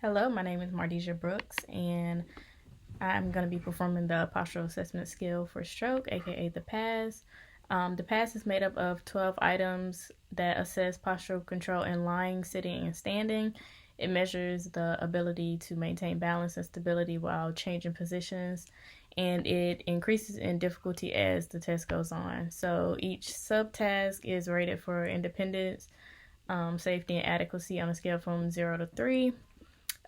Hello, my name is Mardesia Brooks, and I'm going to be performing the postural assessment skill for stroke, aka the PASS. The PASS is made up of 12 items that assess postural control in lying, sitting, and standing. It measures the ability to maintain balance and stability while changing positions, and it increases in difficulty as the test goes on. So each subtask is rated for independence, safety, and adequacy on a scale from 0 to 3.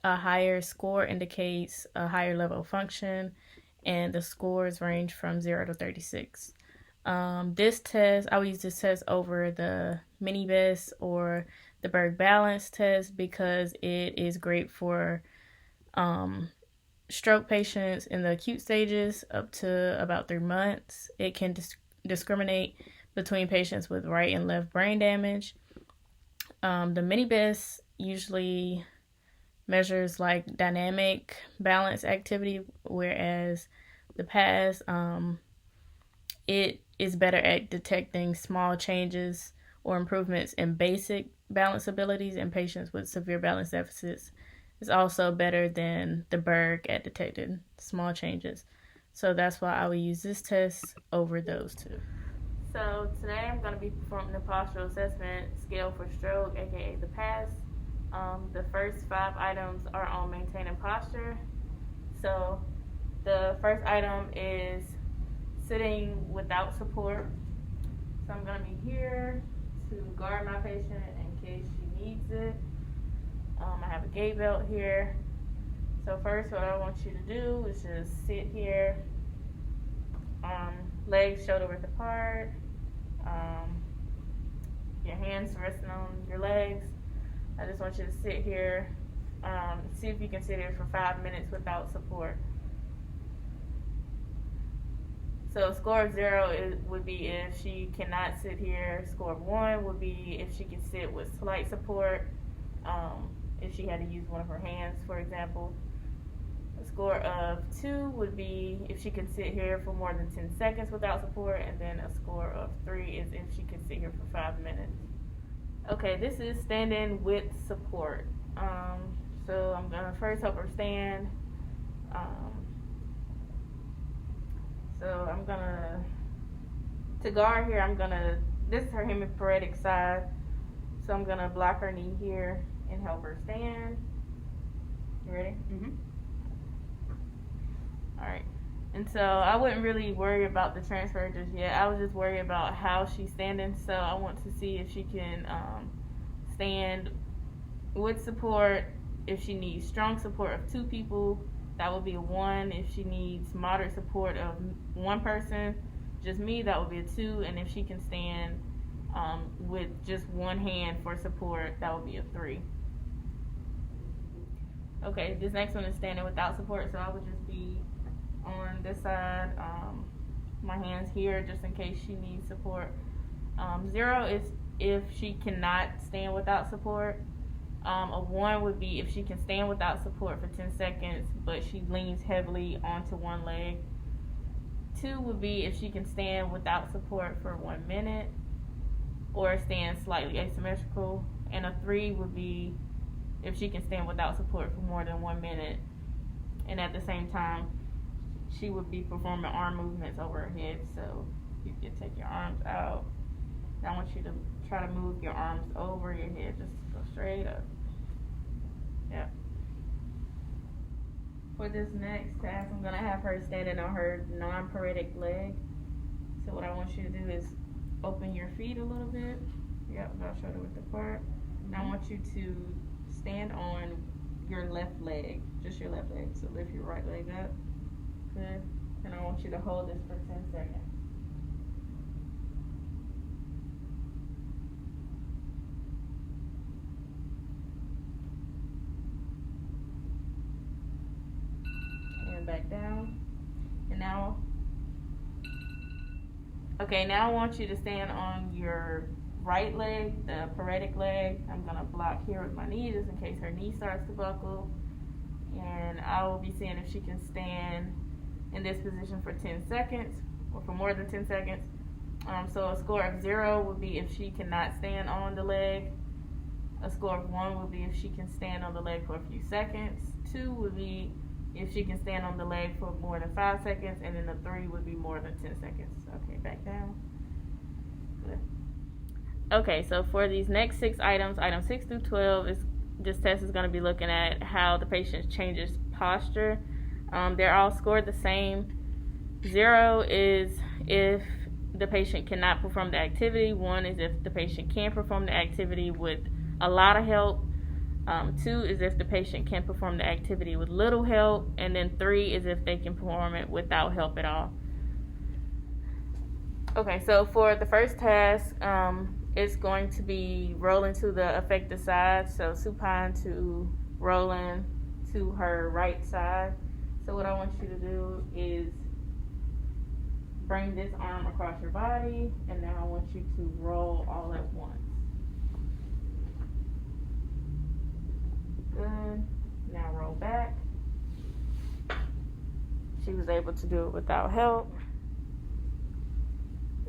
A higher score indicates a higher level of function, and the scores range from 0 to 36. This test, I would use this test over the mini BEST or the Berg Balance test because it is great for stroke patients in the acute stages up to about 3 months. It can discriminate between patients with right and left brain damage. The mini BEST usually measures like dynamic balance activity, whereas the PASS, it is better at detecting small changes or improvements in basic balance abilities in patients with severe balance deficits. It's also better than the Berg at detecting small changes. So that's why I would use this test over those two. So today I'm going to be performing the postural assessment scale for stroke, aka the PASS. The first 5 items are on maintaining posture. So the first item is sitting without support. So I'm going to be here to guard my patient in case she needs it. I have a gait belt here. So first what I want you to do is just sit here, legs shoulder width apart, your hands resting on your legs. I just want you to sit here, see if you can sit here for 5 minutes without support. So score of 0 would be if she cannot sit here. Score of 1 would be if she can sit with slight support, if she had to use one of her hands, for example. A score of 2 would be if she can sit here for more than 10 seconds without support, and then a score of 3 is if she can sit here for 5 minutes. Okay, this is standing with support. So I'm gonna first help her stand. So I'm gonna, to guard here, this is her hemiparetic side. So I'm gonna block her knee here and help her stand. You ready? Mm-hmm. Alright. And so I wouldn't really worry about the transfer just yet. I was just worried about how she's standing. So I want to see if she can stand with support. If she needs strong support of 2 people, that would be a 1. If she needs moderate support of 1 person, just me, that would be a 2. And if she can stand with just 1 hand for support, that would be a 3. Okay, this next one is standing without support, so I would just be on this side, my hands here just in case she needs support. 0 is if she cannot stand without support. A 1 would be if she can stand without support for 10 seconds, but she leans heavily onto one leg. 2 would be if she can stand without support for 1 minute or stand slightly asymmetrical. And a 3 would be if she can stand without support for more than 1 minute. And at the same time, she would be performing arm movements over her head. So you can take your arms out. Now I want you to try to move your arms over your head. Just go straight up. Yep. For this next task, I'm going to have her standing on her non-paretic leg. So what I want you to do is open your feet a little bit. Yep, about shoulder width apart. Now I want you to stand on your left leg, just your left leg. So lift your right leg up. Good. And I want you to hold this for 10 seconds. And back down. And now, okay, now I want you to stand on your right leg, the paretic leg. I'm gonna block here with my knee just in case her knee starts to buckle. And I will be seeing if she can stand in this position for 10 seconds or for more than 10 seconds. So a score of 0 would be if she cannot stand on the leg. A score of 1 would be if she can stand on the leg for a few seconds. 2 would be if she can stand on the leg for more than 5 seconds. And then a 3 would be more than 10 seconds. Okay, back down. Good. Okay, so for these next 6 items, items 6 through 12, this test is going to be looking at how the patient changes posture. They're all scored the same. 0 is if the patient cannot perform the activity. 1 is if the patient can perform the activity with a lot of help. 2 is if the patient can perform the activity with little help. And then 3 is if they can perform it without help at all. Okay, so for the first task, it's going to be rolling to the affected side. So supine to rolling to her right side. So what I want you to do is bring this arm across your body, and now I want you to roll all at once. Good. Now roll back. She was able to do it without help.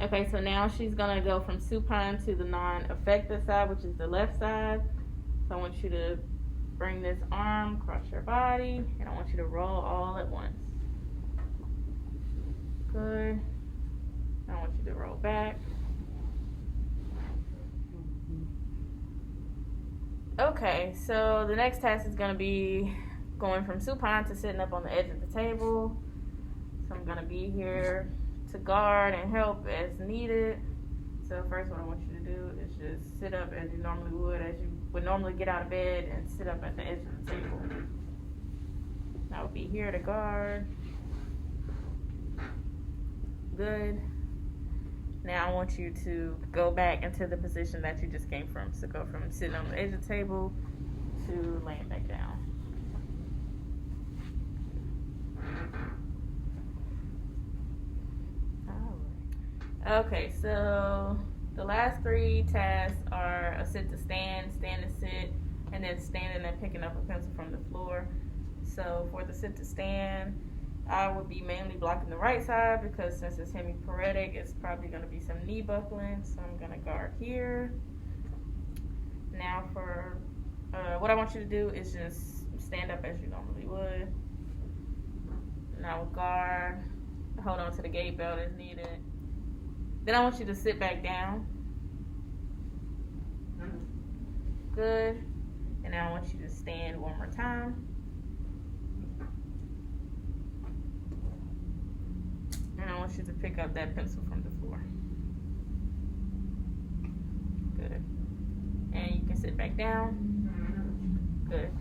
Okay, so now she's gonna go from supine to the non-affected side, which is the left side. So I want you to bring this arm across your body, and I want you to roll all at once. Good. I want you to roll back. Okay, so the next task is going to be going from supine to sitting up on the edge of the table. So I'm going to be here to guard and help as needed. So first what I want you to do is just sit up as you normally would, as you would normally get out of bed and sit up at the edge of the table. I will be here to guard. Good. Now I want you to go back into the position that you just came from. So go from sitting on the edge of the table to laying back down. Alright. Okay, so the last 3 tasks are a sit to stand, stand to sit, and then standing and picking up a pencil from the floor. So for the sit to stand, I would be mainly blocking the right side because since it's hemiparetic, it's probably going to be some knee buckling. So I'm going to guard here. Now for what I want you to do is just stand up as you normally would. And I will guard, hold on to the gait belt as needed. Then I want you to sit back down. Good. And now I want you to stand one more time. And I want you to pick up that pencil from the floor. Good. And you can sit back down. Good.